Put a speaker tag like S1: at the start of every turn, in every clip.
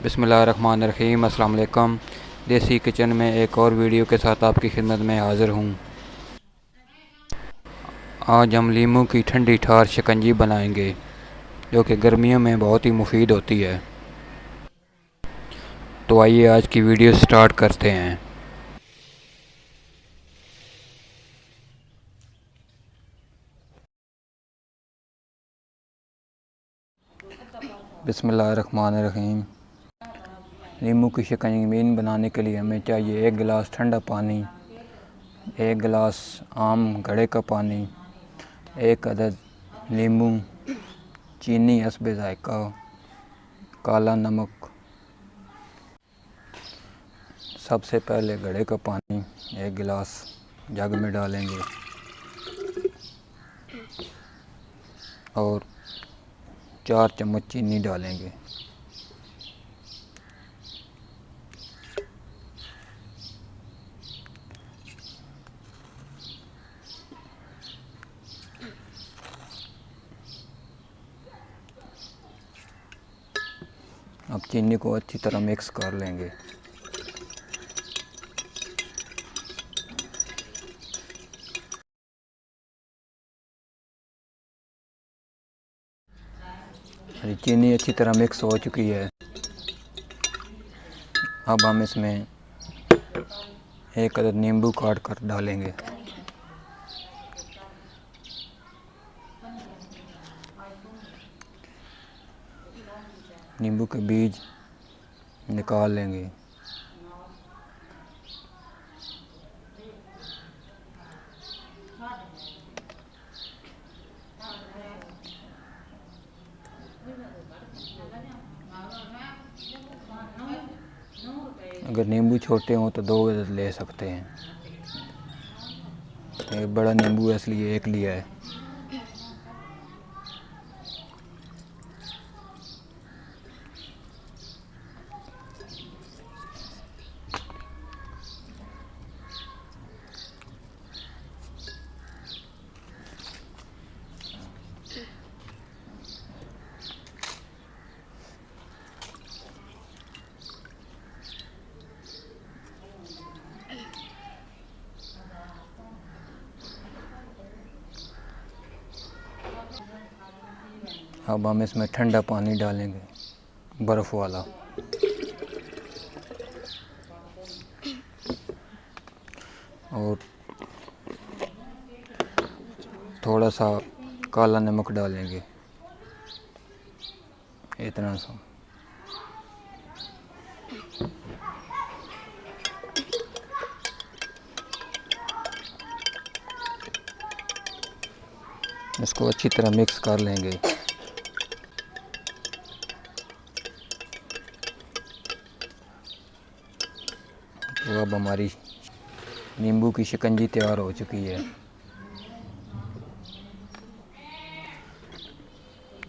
S1: बिस्मिल्लाहिर्रहमानिर्रहीम। अस्सलाम वालेकुम। देसी किचन में एक और वीडियो के साथ आपकी खिदमत में हाज़िर हूँ। आज हम लीमू की ठंडी ठार शिकंजी बनाएंगे, जो कि गर्मियों में बहुत ही मुफीद होती है। तो आइए आज की वीडियो स्टार्ट करते हैं। बिस्मिल्लाहिर्रहमानिर्रहीम। नींबू की शिकंजी बनाने के लिए हमें चाहिए 1 गिलास ठंडा पानी, 1 गिलास आम घड़े का पानी, 1 अदद नींबू, चीनी हस्बे ज़ायक़ा, काला नमक। सबसे पहले घड़े का पानी 1 गिलास जग में डालेंगे और 4 चम्मच चीनी डालेंगे। अब चीनी को अच्छी तरह मिक्स कर लेंगे। चीनी अच्छी तरह मिक्स हो चुकी है। अब हम इसमें 1 अदद नींबू काट कर डालेंगे। नींबू के बीज निकाल लेंगे। अगर नींबू छोटे हों तो 2 अदद ले सकते हैं। एक बड़ा नींबू है इसलिए 1 लिया है। अब हम इसमें ठंडा पानी डालेंगे, बर्फ़ वाला, और थोड़ा सा काला नमक डालेंगे, इतना सा। इसको अच्छी तरह मिक्स कर लेंगे। तो अब हमारी नींबू की शिकंजी तैयार हो चुकी है।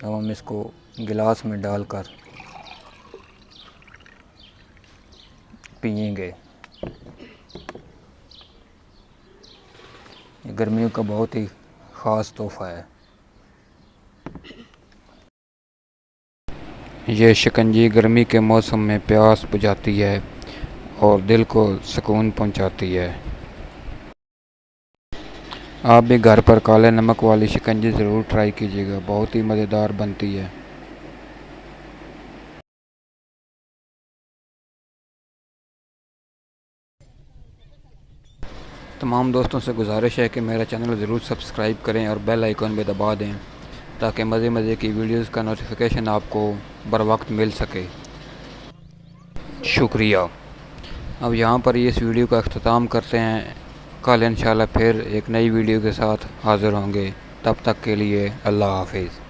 S1: अब हम इसको गिलास में डालकर पिएंगे। ये गर्मियों का बहुत ही ख़ास तोहफ़ा है। ये शिकंजी गर्मी के मौसम में प्यास बुझाती है और दिल को सुकून पहुंचाती है। आप भी घर पर काले नमक वाली शिकंजी ज़रूर ट्राई कीजिएगा, बहुत ही मज़ेदार बनती है। तमाम दोस्तों से गुजारिश है कि मेरा चैनल ज़रूर सब्सक्राइब करें और बेल आइकन भी दबा दें, ताकि मज़े मज़े की वीडियोज़ का नोटिफिकेशन आपको बर वक्त मिल सके। शुक्रिया। अब यहाँ पर इस वीडियो का अख्ताम करते हैं। कल इंशाल्लाह फिर एक नई वीडियो के साथ हाज़िर होंगे। तब तक के लिए अल्लाह हाफ़िज़।